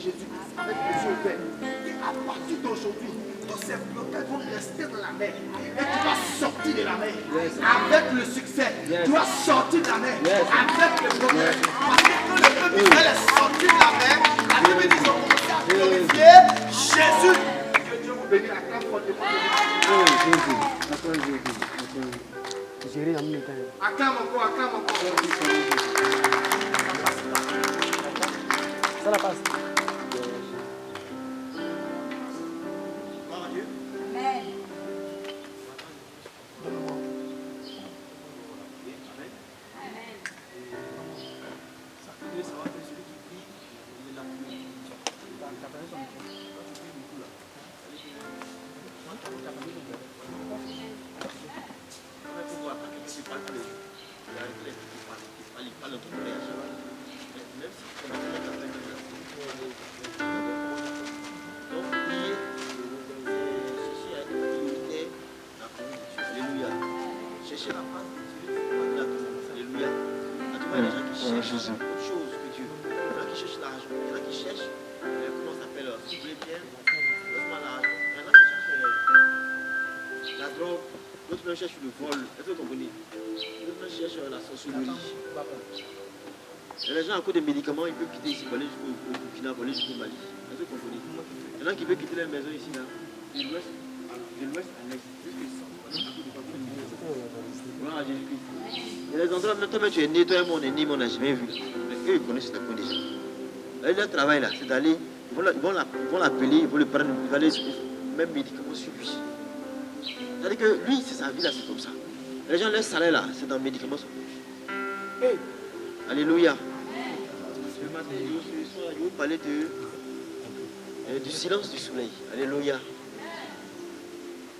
Jésus-Christ avec les yeux ouverts. Et à partir d'aujourd'hui, tous ces blocages vont rester dans la mer. Et tu vas sortir de la mer avec le succès. Tu vas sortir de la mer avec le problème. Parce que quand le peuple Israël est sorti de la mer, la Bible dit qu'ils ont commencé à glorifier Jésus. Que Dieu vous bénisse à quand fortement. Acclame encore, acclame encore. Ça la passe. Gloire à Dieu. Amen. Cherchez la face de Dieu. Alléluia. Il y a des gens qui cherchent autre chose que Dieu. Il y en a qui cherchent l'argent. Il y en a qui cherchent, comment ça s'appelle, si vous voulez bien, pas l'argent. Il y en a qui cherchent la drogue. D'autres même cherchent le vol. Est-ce que vous comprenez? D'autres même cherchent la sorcellerie. Et les gens, à cause des médicaments, ils peuvent quitter ici, aller jusqu'au Burkina, aller jusqu'au Mali. Est-ce que vous comprenez? Il y en a qui peuvent quitter leur maison ici, là, de l'ouest à l'est, jusqu'à voilà, Jésus-Christ. Il y a des endroits, maintenant, tu es né, toi et moi, on est né, mais on n'a jamais vu. Mais eux, ils connaissent le point déjà. Là, leur travail, là, c'est d'aller, ils vont l'appeler, ils vont le prendre, ils vont aller même médicaments sur lui. C'est-à-dire que lui, c'est sa vie, là, c'est comme ça. Les gens, leur salaire, là, c'est dans le médicament sur lui. Hey. Alléluia. Ce matin, je vais vous parler du silence du soleil. Alléluia.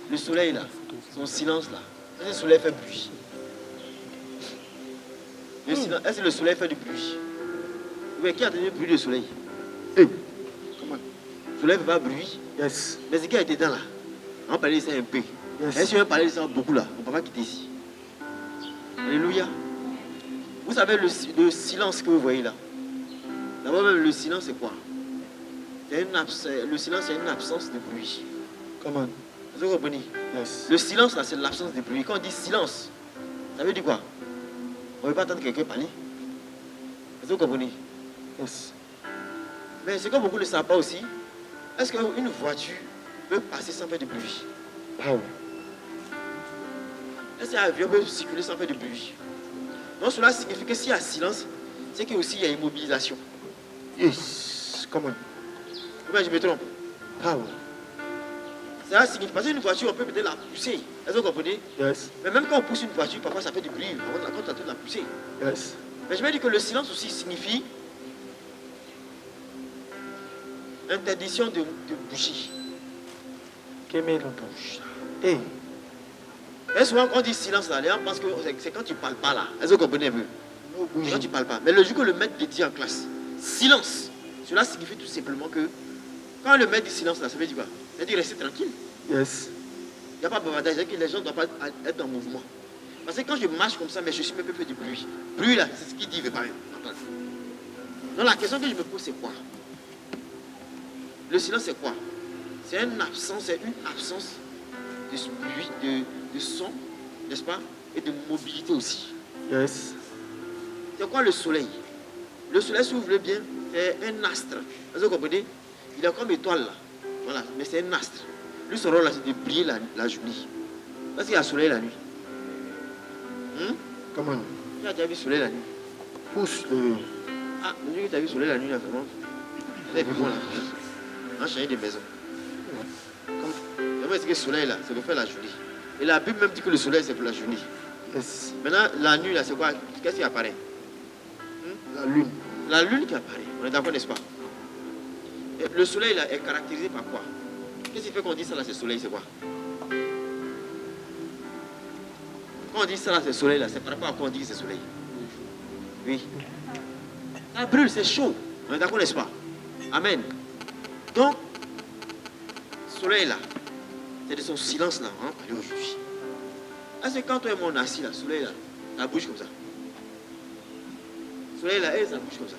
Le soleil, là, son silence, là. Est-ce que le soleil fait bruit? Est-ce que le soleil fait du bruit? Oui, qui a entendu le bruit du soleil? Hey, comment? Le soleil ne fait pas bruit. Yes. Mais c'est qui a été dedans là? On va parler de ça un peu. Yes. Et si on va parler de ça beaucoup là, on ne peut pas quitter ici. Alléluia. Vous savez le silence que vous voyez là? D'abord même le silence c'est quoi? Le silence c'est une absence de bruit. Comment? Vous comprenez? Yes. Le silence là c'est l'absence de bruit. Quand on dit silence, ça veut dire quoi? On ne veut pas entendre quelqu'un parler. Vous comprenez? Yes. Mais ce que beaucoup ne savent pas aussi, est-ce qu'une voiture peut passer sans faire de bruit? Ah oui. Est-ce qu'un avion peut circuler sans faire de bruit? Donc cela signifie que s'il y a silence, c'est qu'il y a immobilisation. Yes. Comment? Pourquoi je me trompe? Ah oui. Cela signifie parce qu'une voiture, on peut peut-être la pousser. Est-ce que vous comprenez? Yes. Mais même quand on pousse une voiture, parfois ça fait du bruit. Quand on est en train de la pousser. Yes. Mais je vais dire que le silence aussi signifie interdiction de bouger. Quelle met la bouche? Hey. Et souvent quand on dit silence là, les gens pensent que c'est quand tu ne parles pas là. Est-ce que vous comprenez un peu? Quand tu ne parles pas. Mais le jour que le maître te dit en classe, silence, cela signifie tout simplement que quand le maître dit silence là, ça veut dire quoi? Ça veut dire rester tranquille. Yes. Il n'y a pas de bavardage, c'est-à-dire que les gens ne doivent pas être en mouvement. Parce que quand je marche comme ça, mais je suis même peu fait du bruit. Bruit là, c'est ce qu'il dit, il ne veut pas. Donc la question que je me pose, c'est quoi? Le silence, c'est quoi? C'est une absence de bruit, de son, n'est-ce pas? Et de mobilité aussi. Yes. C'est quoi le soleil? Le soleil, si vous voulez bien, c'est un astre. Est-ce que vous comprenez? Il est comme étoile là. Voilà, mais c'est un astre. Lui, son rôle là, c'est de briller la journée. Parce qu'il y a le soleil la nuit. Comment? Tu as déjà vu le soleil la nuit? Pousse le... Ah, le jour que tu as vu le soleil la nuit, là, vraiment. C'est plus bon là. On a changé de maison. Comment est-ce que le soleil là, c'est pour faire la journée? Et la Bible même dit que le soleil c'est pour la journée. Yes. Maintenant, la nuit là, c'est quoi? Qu'est-ce qui apparaît? La lune. La lune qui apparaît. On est d'accord, n'est-ce pas? Et le soleil là est caractérisé par quoi? Qu'est-ce qui fait qu'on dit ça là, c'est soleil, c'est quoi? Quand on dit ça là, c'est soleil là, c'est par rapport à quoi on dit que c'est soleil? Oui. Ça brûle, c'est chaud. On est d'accord, n'est-ce pas? Amen. Donc, soleil là, c'est de son silence là, hein, parler aujourd'hui. Est-ce que quand toi et moi on est assis là, soleil là, ça bouge comme ça? Soleil là, ça bouge comme ça.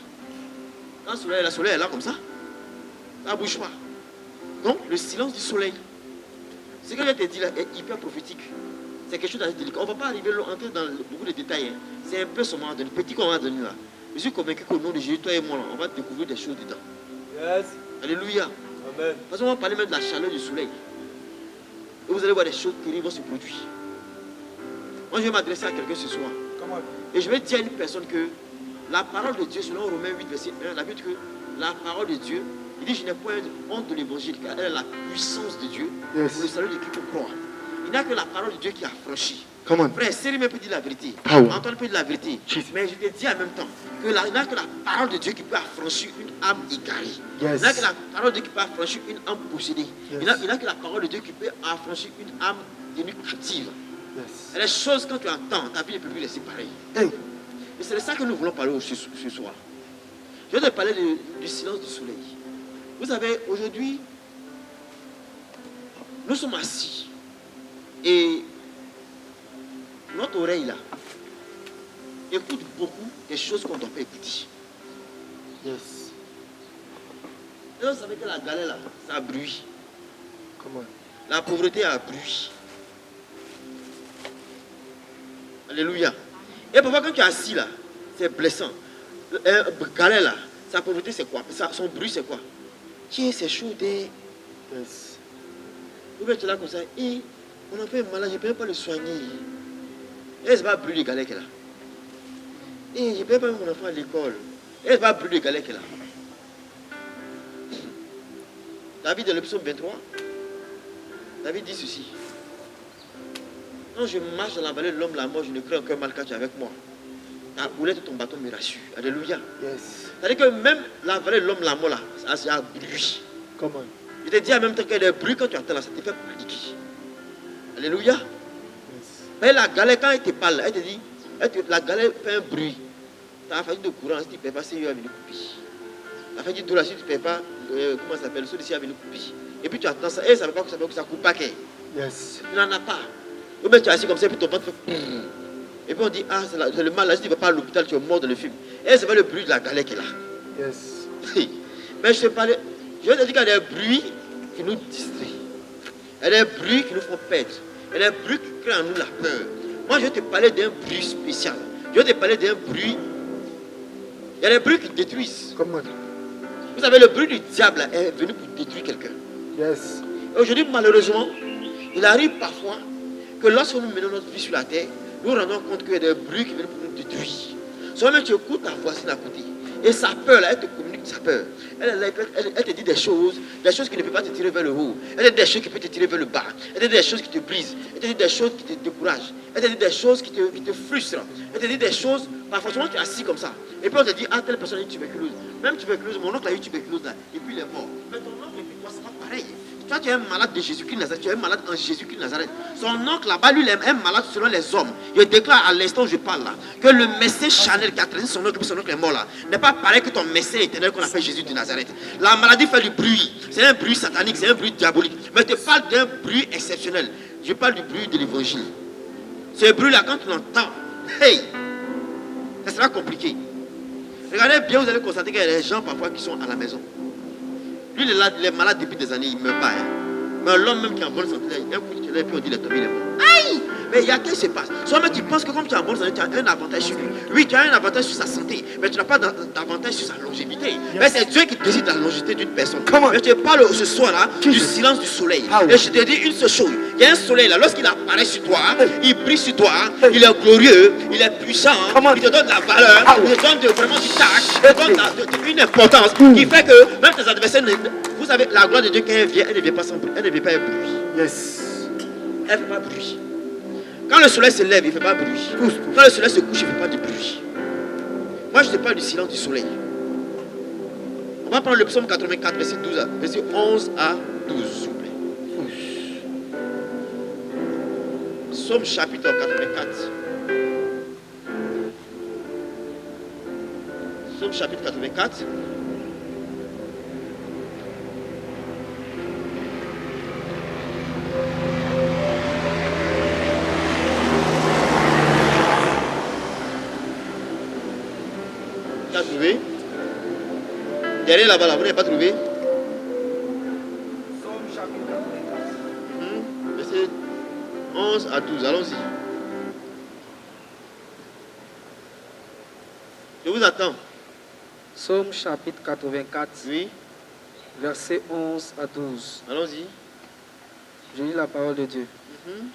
Quand soleil est là comme ça. Ça ne bouge pas. Donc, le silence du soleil. Ce que je te dis là est hyper prophétique. C'est quelque chose d'assez délicat. On ne va pas arriver à entrer dans beaucoup de détails. Hein. C'est un peu ce moment donné, petit qu'on va donner là. Je suis convaincu qu'au nom de Jésus, toi et moi, là, on va découvrir des choses dedans. Yes. Alléluia. Amen. Parce qu'on va parler même de la chaleur du soleil. Et vous allez voir des choses qui vont se produire. Moi, je vais m'adresser à quelqu'un ce soir. Comment? Et je vais dire à une personne que la parole de Dieu, selon Romains 8, verset 1, la Bible dit que la parole de Dieu, il dit, je n'ai point honte de l'évangile, car elle est la puissance de Dieu pour le salut de quiconque croit. Il n'y a que la parole de Dieu qui a franchi. Frère, Cyril peut dire la vérité. Antoine peut dire la vérité. Mais je te dis en même temps que il n'y a que la parole de Dieu qui peut affranchir une âme égarée. Il n'y a que la parole de Dieu qui peut affranchir une âme possédée. Il n'y a que la parole de Dieu qui peut affranchir une âme devenue captive. Et les choses, quand tu entends, ta vie ne peut plus laisser pareil. Et c'est de ça que nous voulons parler ce soir. Je vais te parler du silence du soleil. Vous savez, aujourd'hui, nous sommes assis. Et notre oreille là écoute beaucoup des choses qu'on ne doit pas écouter. Yes. Et vous savez que la galère là, ça a bruit. Comment? La pauvreté a bruit. Alléluia. Et parfois quand tu es assis là, c'est blessant. Galère là, sa pauvreté c'est quoi? Son bruit c'est quoi? Tiens, c'est chaud. Yes. Vous êtes là comme ça. Et on a fait un malade, je ne peux pas le soigner. Et c'est pas brûler les galères qu'elle a. Et je ne peux pas mettre mon enfant à l'école. Et c'est pas brûler les galères qu'elle a. David dans le psaume 23, David dit ceci. Quand je marche dans la vallée de l'homme, la mort, je ne crains aucun mal car tu es avec moi. Ta houlette et ton bâton me rassurent. Alléluia. Yes. C'est-à-dire que même la vallée de l'homme, la mort là, ça a bruit. Comment? Je te dis en même temps qu'il y a des bruits quand tu entends là, ça te fait paniquer. Alléluia. Yes. Mais la galère, quand elle te parle, elle te dit, la galère fait un bruit. Tu as fait de courant, si tu ne payes pas, c'est eux à venir couper. Tu as fait du dollar, si tu ne payes pas, comment ça s'appelle, celui-ci à venir couper. Et puis tu attends ça, et ça ne veut pas que ça coupe pas. Yes. Tu n'en as pas. Ou bien tu es assis comme ça, et puis ton ventre fait. Et puis on dit, ah, c'est le mal, là, si tu ne vas pas à l'hôpital, tu es mort dans le film. Et c'est pas le bruit de la galère qu'elle a. Yes. Mais je te parlais, je vais te dire qu'il y a des bruits qui nous distraient. Il y a des bruits qui nous font perdre. Il y a des bruits qui créent en nous la peur. Moi, je vais te parler d'un bruit spécial. Je vais te parler d'un bruit. Il y a des bruits qui détruisent. Comment? Vous savez, le bruit du diable est venu pour détruire quelqu'un. Yes. Et aujourd'hui, malheureusement, il arrive parfois que lorsque nous menons notre vie sur la terre, nous rendons compte qu'il y a des bruits qui viennent pour nous détruire. Seulement tu écoutes ta voisine à côté. Et sa peur, là, elle te communique sa peur. Elle te dit des choses qui ne peuvent pas te tirer vers le haut. Elle te dit des choses qui peuvent te tirer vers le bas. Elle te dit des choses qui te brisent. Elle te dit des choses qui te découragent. Elle te dit des choses qui te frustrent. Elle te dit des choses, parfois tu es assis comme ça. Et puis on te dit, ah, telle personne a eu tuberculose. Même tuberculose, mon oncle a eu tuberculose là. Et puis il est mort. Mais ton oncle et puis toi, c'est pas pareil. Toi, tu es un malade de Jésus-Christ Nazareth. Tu es un malade en Jésus-Christ Nazareth. Son oncle là-bas, lui, il est un malade selon les hommes. Je déclare à l'instant où je parle là que le médecin Chanel qui a traité son oncle est mort là n'est pas pareil que ton médecin éternel qu'on appelle Jésus de Nazareth. La maladie fait du bruit. C'est un bruit satanique, c'est un bruit diabolique. Mais je te parle d'un bruit exceptionnel. Je parle du bruit de l'évangile. Ce bruit-là, quand tu l'entends, hey, ça sera compliqué. Regardez bien, vous allez constater qu'il y a des gens parfois qui sont à la maison. Lui, il est malade depuis des années, il ne meurt pas. Hein. Mais l'homme même qui est en bonne santé, un coup, tu l'as, puis on dit, il est tombé, il est mort. Aïe! Mais il y a qu'est-ce qui se passe? Seulement tu penses que comme tu es en bonne santé, tu as un avantage sur lui. Oui, tu as un avantage sur sa santé, mais tu n'as pas d'avantage sur sa longévité. Mais c'est Dieu qui décide de la longévité d'une personne. Comment? Mais je te parle ce soir-là du silence du soleil. Et je te dis une seule chose. Il y a un soleil là, lorsqu'il apparaît sur toi, il brille sur toi, il est glorieux, il est puissant, il te donne de la valeur, il te donne vraiment du tact, il te donne une importance qui fait que même tes adversaires, vous savez, la gloire de Dieu quand elle ne vient pas sans bruit, elle ne vient pas avec bruit. Yes. Elle ne fait pas bruit. Quand le soleil se lève, il ne fait pas bruit. Quand le soleil se couche, il ne fait pas de bruit. Moi, je te parle du silence du soleil. On va prendre le psaume 84, verset 11 à 12, s'il vous plaît. Psaume chapitre 84. Psaume chapitre 84. Tu as trouvé? Derrière là-bas, vous n'avez pas trouvé? 11 à 12, allons-y. Je vous attends. Psaume chapitre 84, Oui, versets 11 à 12. allons-y. Je lis la parole de Dieu. Mhm.